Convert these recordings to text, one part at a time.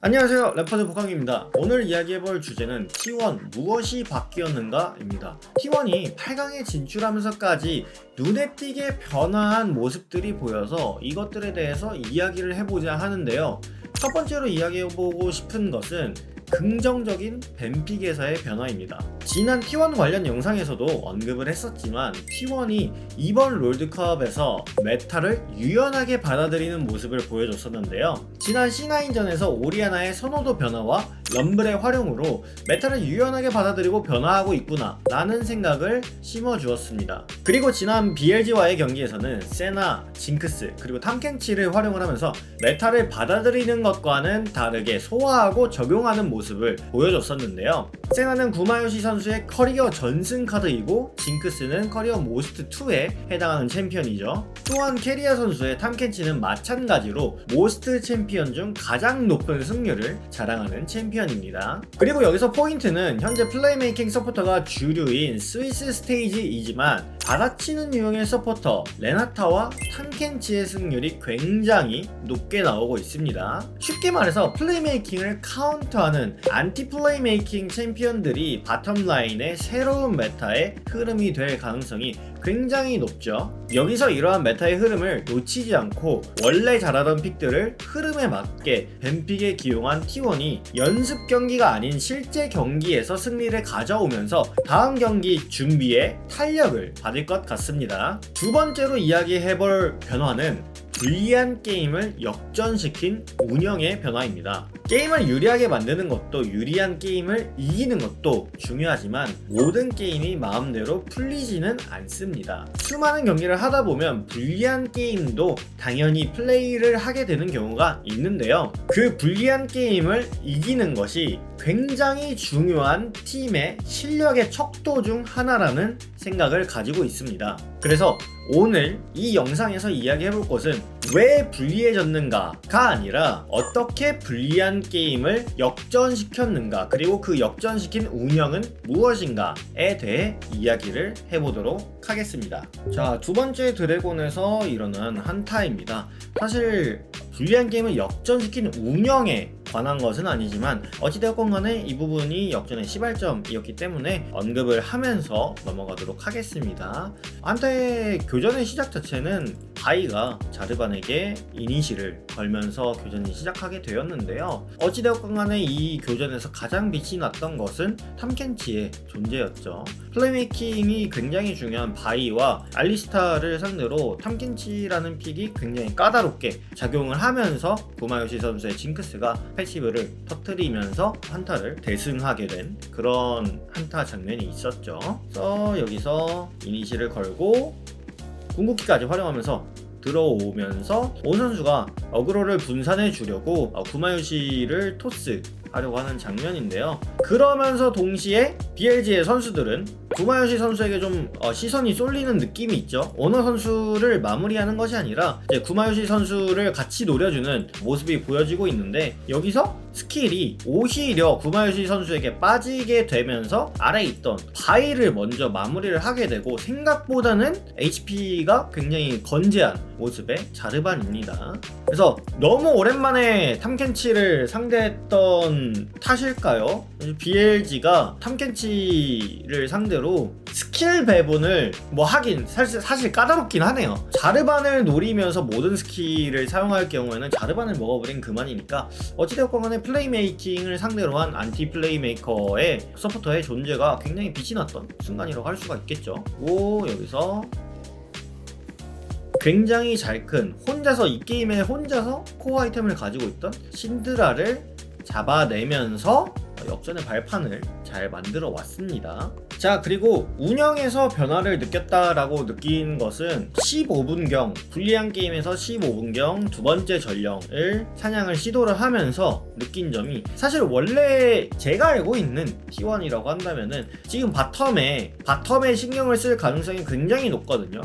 안녕하세요, 래퍼드 복강입니다. 오늘 이야기해볼 주제는 T1 무엇이 바뀌었는가 입니다. T1이 8강에 진출하면서까지 눈에 띄게 변화한 모습들이 보여서 이것들에 대해서 이야기를 해보자 하는데요. 첫 번째로 이야기해보고 싶은 것은 긍정적인 뱀픽에서의 변화입니다. 지난 T1 관련 영상에서도 언급을 했었지만 T1이 이번 롤드컵에서 메타를 유연하게 받아들이는 모습을 보여줬었는데요. 지난 C9전에서 오리아나의 선호도 변화와 럼블의 활용으로 메타를 유연하게 받아들이고 변화하고 있구나 라는 생각을 심어주었습니다. 그리고 지난 BLG와의 경기에서는 세나, 징크스, 그리고 탐켄치를 활용을 하면서 메타를 받아들이는 것과는 다르게 소화하고 적용하는 모습을 보여줬었는데요. 세나는 구마요시 선수의 커리어 전승 카드이고 징크스는 커리어 모스트 2에 해당하는 챔피언이죠. 또한 캐리아 선수의 탐켄치는 마찬가지로 모스트 챔피언 중 가장 높은 승률을 자랑하는 챔피언입니다. 그리고 여기서 포인트는 현재 플레이메이킹 서포터가 주류인 스위스 스테이지이지만 받아치는 유형의 서포터 레나타와 탐켄치의 승률이 굉장히 높게 나오고 있습니다. 쉽게 말해서 플레이메이킹을 카운터하는 안티 플레이메이킹 챔피언들이 바텀라인의 새로운 메타의 흐름이 될 가능성이 굉장히 높죠. 여기서 이러한 메타의 흐름을 놓치지 않고 원래 잘하던 픽들을 흐름에 맞게 뱀픽에 기용한 T1이 연습 경기가 아닌 실제 경기에서 승리를 가져오면서 다음 경기 준비에 탄력을 받을 것 같습니다. 두 번째로 이야기해볼 변화는 불리한 게임을 역전시킨 운영의 변화입니다. 게임을 유리하게 만드는 것도 유리한 게임을 이기는 것도 중요하지만 모든 게임이 마음대로 풀리지는 않습니다. 수많은 경기를 하다 보면 불리한 게임도 당연히 플레이를 하게 되는 경우가 있는데요. 그 불리한 게임을 이기는 것이 굉장히 중요한 팀의 실력의 척도 중 하나라는 생각을 가지고 있습니다. 그래서 오늘 이 영상에서 이야기해볼 것은 왜 불리해졌는가가 아니라 어떻게 불리한 게임을 역전시켰는가, 그리고 그 역전시킨 운영은 무엇인가에 대해 이야기를 해보도록 하겠습니다. 자, 두 번째 드래곤에서 일어난 한타입니다. 사실 불리한 게임을 역전시킨 운영에 관한 것은 아니지만 어찌되었건 간에 이 부분이 역전의 시발점이었기 때문에 언급을 하면서 넘어가도록 하겠습니다. 한타의 교전의 시작 자체는 바이가 자르반에게 이니시를 걸면서 교전이 시작하게 되었는데요. 어찌되었건 간에 이 교전에서 가장 빛이 났던 것은 탐켄치의 존재였죠. 플레이메이킹이 굉장히 중요한 바이와 알리스타를 상대로 탐켄치라는 픽이 굉장히 까다롭게 작용을 하면서 구마요시 선수의 징크스가 패시브를 터뜨리면서 한타를 대승하게 된 그런 한타 장면이 있었죠. 그래서 여기서 이니시를 걸고 궁극기까지 활용하면서 들어오면서 온 선수가 어그로를 분산해 주려고 구마요시를 토스 하려고 하는 장면인데요. 그러면서 동시에 BLG의 선수들은 구마요시 선수에게 좀 시선이 쏠리는 느낌이 있죠. 오너 선수를 마무리하는 것이 아니라 이제 구마요시 선수를 같이 노려주는 모습이 보여지고 있는데, 여기서 스킬이 오히려 구마요시 선수에게 빠지게 되면서 아래에 있던 바이를 먼저 마무리를 하게 되고 생각보다는 HP가 굉장히 건재한 모습의 자르반입니다. 그래서 너무 오랜만에 탐켄치를 상대했던 탓일까요? BLG가 탐켄치를 상대로 스킬 배분을 하긴 사실 까다롭긴 하네요. 자르반을 노리면서 모든 스킬을 사용할 경우에는 자르반을 먹어버린 그만이니까 어찌되었건 간에 플레이메이킹을 상대로 한 안티 플레이메이커의 서포터의 존재가 굉장히 빛이 났던 순간이라고 할 수가 있겠죠. 오, 여기서 굉장히 잘 큰 혼자서 이 게임에 혼자서 코어 아이템을 가지고 있던 신드라를 잡아내면서 역전의 발판을 잘 만들어 왔습니다. 자, 그리고 운영에서 변화를 느꼈다라고 느낀 것은 15분경 불리한 게임에서 15분경 두 번째 전령을 사냥을 시도를 하면서 느낀 점이, 사실 원래 제가 알고 있는 T1이라고 한다면은 지금 바텀에 신경을 쓸 가능성이 굉장히 높거든요.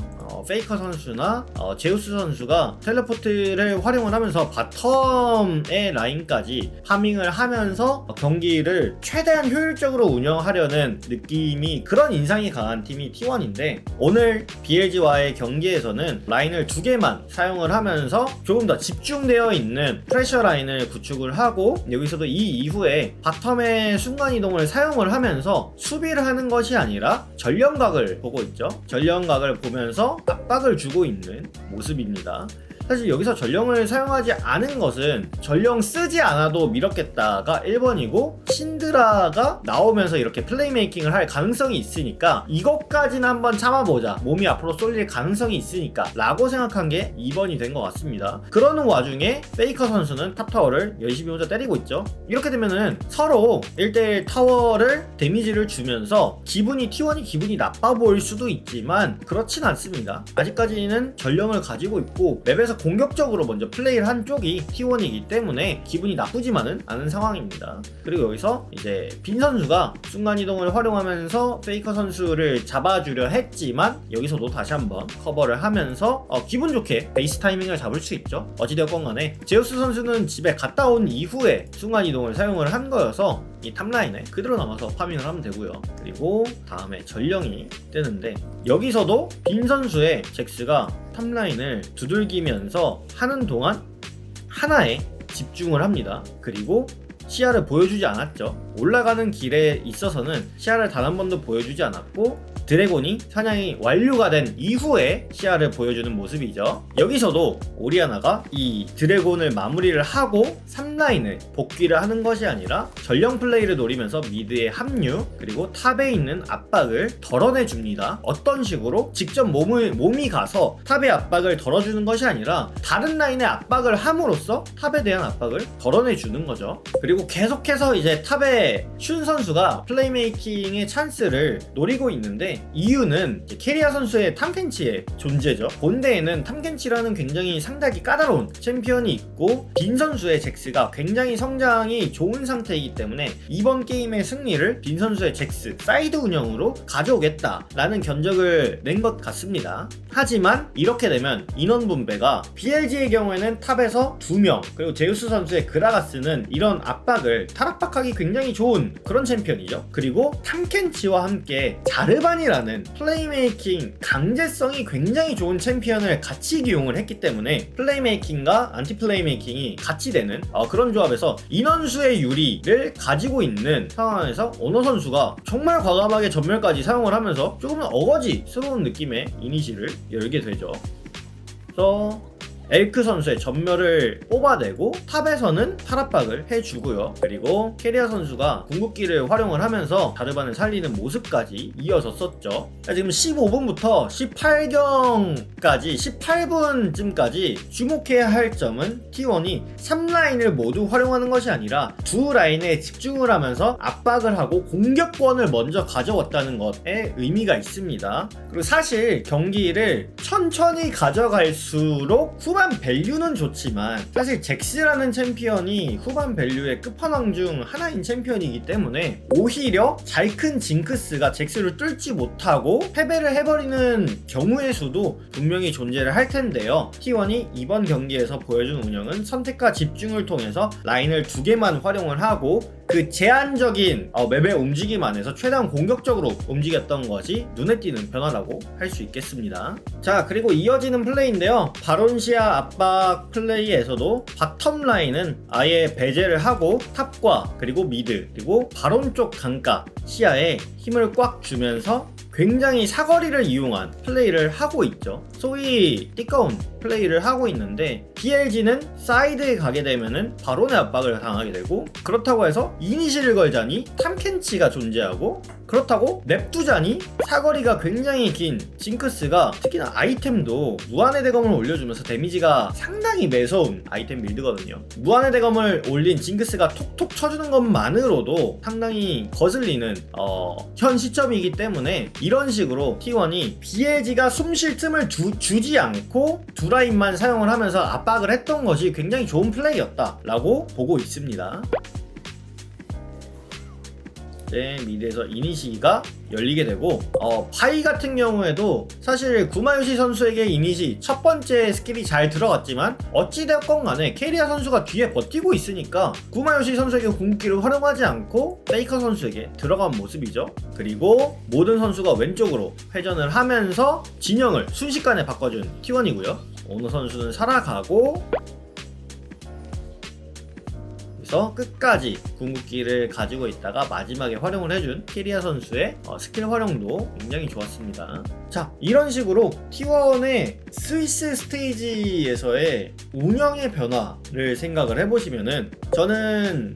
페이커 선수나 제우스 선수가 텔레포트를 활용을 하면서 바텀의 라인까지 파밍을 하면서 경기를 최대한 효율적으로 운영하려는 느낌이, 그런 인상이 강한 팀이 T1인데, 오늘 BLG와의 경기에서는 라인을 2개만 사용을 하면서 조금 더 집중되어 있는 프레셔 라인을 구축을 하고, 여기서도 이 이후에 바텀의 순간이동을 사용을 하면서 수비를 하는 것이 아니라 전령각을 보고 있죠. 전령각을 보면서 압박을 주고 있는 모습입니다. 사실 여기서 전령을 사용하지 않은 것은 전령 쓰지 않아도 밀었겠다가 1번이고, 신드라가 나오면서 이렇게 플레이메이킹을 할 가능성이 있으니까 이것까지는 한번 참아보자, 몸이 앞으로 쏠릴 가능성이 있으니까 라고 생각한 게 2번이 된 것 같습니다. 그러는 와중에 페이커 선수는 탑타워를 열심히 혼자 때리고 있죠. 이렇게 되면은 서로 1대1 타워를 데미지를 주면서 T1이 기분이 나빠 보일 수도 있지만 그렇진 않습니다. 아직까지는 전령을 가지고 있고 맵에서 공격적으로 먼저 플레이를 한 쪽이 T1이기 때문에 기분이 나쁘지만은 않은 상황입니다. 그리고 여기서 이제 빈 선수가 순간이동을 활용하면서 페이커 선수를 잡아주려 했지만 여기서도 다시 한번 커버를 하면서 기분 좋게 베이스 타이밍을 잡을 수 있죠. 어찌되었건 간에 제우스 선수는 집에 갔다 온 이후에 순간이동을 사용을 한 거여서 이 탑라인에 그대로 남아서 파밍을 하면 되고요. 그리고 다음에 전령이 뜨는데, 여기서도 빈 선수의 잭스가 탑라인을 두들기면서 하는 동안 하나에 집중을 합니다. 그리고 시야를 보여주지 않았죠. 올라가는 길에 있어서는 시야를 단 한 번도 보여주지 않았고, 드래곤이 사냥이 완료가 된 이후에 시야를 보여주는 모습이죠. 여기서도 오리아나가 이 드래곤을 마무리를 하고 3라인을 복귀를 하는 것이 아니라 전령 플레이를 노리면서 미드의 합류, 그리고 탑에 있는 압박을 덜어내줍니다. 어떤 식으로? 직접 몸이 가서 탑의 압박을 덜어주는 것이 아니라 다른 라인의 압박을 함으로써 탑에 대한 압박을 덜어내주는 거죠. 그리고 계속해서 이제 탑의 슌 선수가 플레이메이킹의 찬스를 노리고 있는데, 이유는 캐리아 선수의 탐켄치의 존재죠. 본대에는 탐켄치라는 굉장히 상당히 까다로운 챔피언이 있고, 빈 선수의 잭스가 굉장히 성장이 좋은 상태이기 때문에 이번 게임의 승리를 빈 선수의 잭스 사이드 운영으로 가져오겠다라는 견적을 낸 것 같습니다. 하지만 이렇게 되면 인원 분배가 BLG의 경우에는 탑에서 2명, 그리고 제우스 선수의 그라가스는 이런 압박을 탈압박하기 굉장히 좋은 그런 챔피언이죠. 그리고 탐켄치와 함께 자르반이라는 플레이메이킹 강제성이 굉장히 좋은 챔피언을 같이 기용을 했기 때문에 플레이메이킹과 안티 플레이메이킹이 같이 되는 그런 조합에서 인원수의 유리를 가지고 있는 상황에서 오너 선수가 정말 과감하게 전멸까지 사용을 하면서 조금은 어거지스러운 느낌의 이니시를 열게 되죠. 그래서 엘크 선수의 전멸을 뽑아내고 탑에서는 탈압박을 해주고요. 그리고 캐리아 선수가 궁극기를 활용을 하면서 자르반을 살리는 모습까지 이어졌었죠. 지금 15분부터 18경까지 18분쯤까지 주목해야 할 점은 T1이 3라인을 모두 활용하는 것이 아니라 2라인에 집중을 하면서 압박을 하고 공격권을 먼저 가져왔다는 것에 의미가 있습니다. 그리고 사실 경기를 천천히 가져갈수록 후반 밸류는 좋지만, 사실 잭스라는 챔피언이 후반 밸류의 끝판왕 중 하나인 챔피언이기 때문에 오히려 잘 큰 징크스가 잭스를 뚫지 못하고 패배를 해버리는 경우의 수도 분명히 존재를 할 텐데요. T1이 이번 경기에서 보여준 운영은 선택과 집중을 통해서 라인을 2개만 활용을 하고 그 제한적인 맵의 움직임 안에서 최대한 공격적으로 움직였던 것이 눈에 띄는 변화라고 할 수 있겠습니다. 자, 그리고 이어지는 플레이인데요. 바론시아 압박 플레이에서도 바텀 라인은 아예 배제를 하고 탑과 그리고 미드 그리고 바론 쪽 강가 시야에 힘을 꽉 주면서 굉장히 사거리를 이용한 플레이를 하고 있죠. 소위 띠꺼운 플레이를 하고 있는데, BLG는 사이드에 가게 되면은 바론의 압박을 당하게 되고, 그렇다고 해서 이니시를 걸자니 탐켄치가 존재하고, 그렇다고 냅두자니 사거리가 굉장히 긴 징크스가, 특히나 아이템도 무한의 대검을 올려주면서 데미지가 상당히 매서운 아이템 빌드거든요. 무한의 대검을 올린 징크스가 톡톡 쳐주는 것만으로도 상당히 거슬리는 현 시점이기 때문에, 이런 식으로 T1이 BLG가 숨쉴 틈을 주지 않고 두 라인만 사용을 하면서 압박을 했던 것이 굉장히 좋은 플레이였다 라고 보고 있습니다. 이제 미드에서 이니시가 열리게 되고 파이 같은 경우에도 사실 구마요시 선수에게 이니시 첫 번째 스킬이 잘 들어갔지만 어찌되었건 간에 캐리아 선수가 뒤에 버티고 있으니까 구마요시 선수에게 궁극기를 활용하지 않고 페이커 선수에게 들어간 모습이죠. 그리고 모든 선수가 왼쪽으로 회전을 하면서 진영을 순식간에 바꿔준 T1이고요. 오너 선수는 살아가고 그래서 끝까지 궁극기를 가지고 있다가 마지막에 활용을 해준 캐리아 선수의 스킬 활용도 굉장히 좋았습니다. 자, 이런 식으로 T1의 스위스 스테이지에서의 운영의 변화를 생각을 해보시면은 저는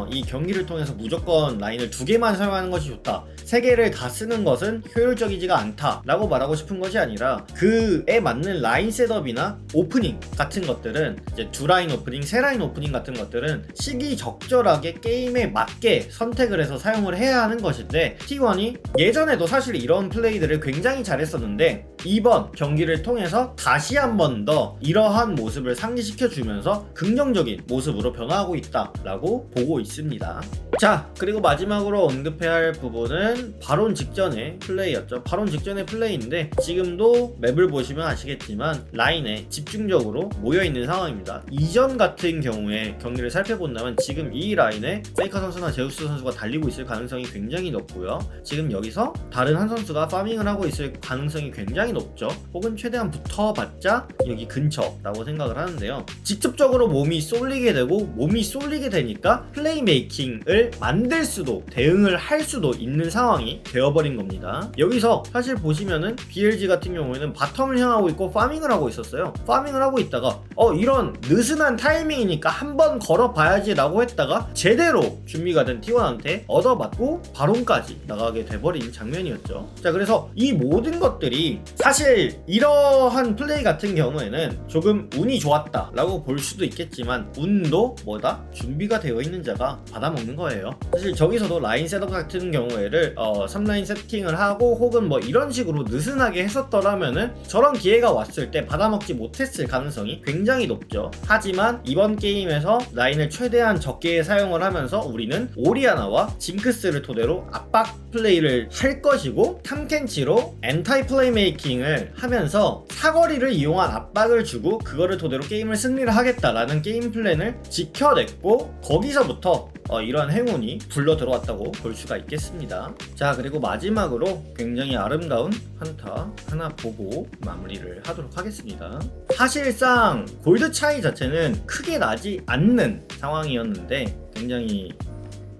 이 경기를 통해서 무조건 라인을 2개만 사용하는 것이 좋다, 3개를 다 쓰는 것은 효율적이지가 않다 라고 말하고 싶은 것이 아니라 그에 맞는 라인 셋업이나 오프닝 같은 것들은 이제 2라인 오프닝, 3라인 오프닝 같은 것들은 시기적절하게 게임에 맞게 선택을 해서 사용을 해야 하는 것인데, T1이 예전에도 사실 이런 플레이들을 굉장히 잘했었는데 이번 경기를 통해서 다시 한 번 더 이러한 모습을 상기시켜주면서 긍정적인 모습으로 변화하고 있다 라고 보고 있습니다. 자, 그리고 마지막으로 언급해야 할 부분은 바론 직전의 플레이였죠. 바론 직전의 플레이인데 지금도 맵을 보시면 아시겠지만 라인에 집중적으로 모여있는 상황입니다. 이전 같은 경우에 경기를 살펴본다면 지금 이 라인에 페이커 선수나 제우스 선수가 달리고 있을 가능성이 굉장히 높고요. 지금 여기서 다른 한 선수가 파밍을 하고 있을 가능성이 굉장히 높죠. 혹은 최대한 붙어봤자 여기 근처라고 생각을 하는데요. 직접적으로 몸이 쏠리게 되고 몸이 쏠리게 되니까 플레이메이킹을 만들 수도 대응을 할 수도 있는 상황이 되어버린 겁니다. 여기서 사실 보시면은 BLG 같은 경우에는 바텀을 향하고 있고 파밍을 하고 있었어요. 파밍을 하고 있다가 이런 느슨한 타이밍이니까 한번 걸어봐야지 라고 했다가 제대로 준비가 된 T1한테 얻어맞고 바론까지 나가게 돼버린 장면이었죠. 자, 그래서 이 모든 것들이 사실 이러한 플레이 같은 경우에는 조금 운이 좋았다 라고 볼 수도 있겠지만 운도 뭐다? 준비가 되어 있는 자가 받아먹는 거예요. 사실 저기서도 라인 셋업 같은 경우에를 3라인 세팅을 하고 혹은 뭐 이런 식으로 느슨하게 했었더라면은 저런 기회가 왔을 때 받아먹지 못했을 가능성이 굉장히 높죠. 하지만 이번 게임에서 라인을 최대한 적게 사용을 하면서 우리는 오리아나와 징크스를 토대로 압박 플레이를 할 것이고 탐켄치로 엔타이 플레이메이킹을 하면서 사거리를 이용한 압박을 주고 그거를 토대로 게임을 승리를 하겠다라는 게임 플랜을 지켜냈고 거기서부터 이러한 행운이 불러 들어왔다고 볼 수가 있겠습니다. 자, 그리고 마지막으로 굉장히 아름다운 한타 하나 보고 마무리를 하도록 하겠습니다. 사실상 골드 차이 자체는 크게 나지 않는 상황이었는데 굉장히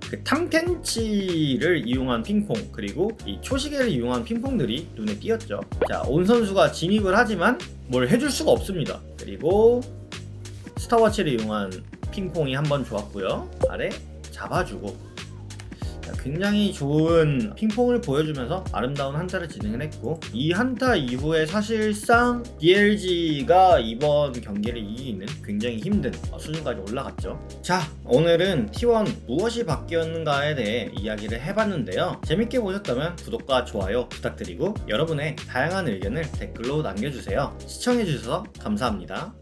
그 탐켄치를 이용한 핑퐁 그리고 이 초시계를 이용한 핑퐁들이 눈에 띄었죠. 자, 온 선수가 진입을 하지만 뭘 해줄 수가 없습니다. 그리고 스타워치를 이용한 핑퐁이 한번 좋았고요. 아래 잡아주고 굉장히 좋은 핑퐁을 보여주면서 아름다운 한타를 진행을 했고 이 한타 이후에 사실상 BLG가 이번 경기를 이기는 굉장히 힘든 수준까지 올라갔죠. 자, 오늘은 T1 무엇이 바뀌었는가에 대해 이야기를 해봤는데요. 재밌게 보셨다면 구독과 좋아요 부탁드리고 여러분의 다양한 의견을 댓글로 남겨주세요. 시청해주셔서 감사합니다.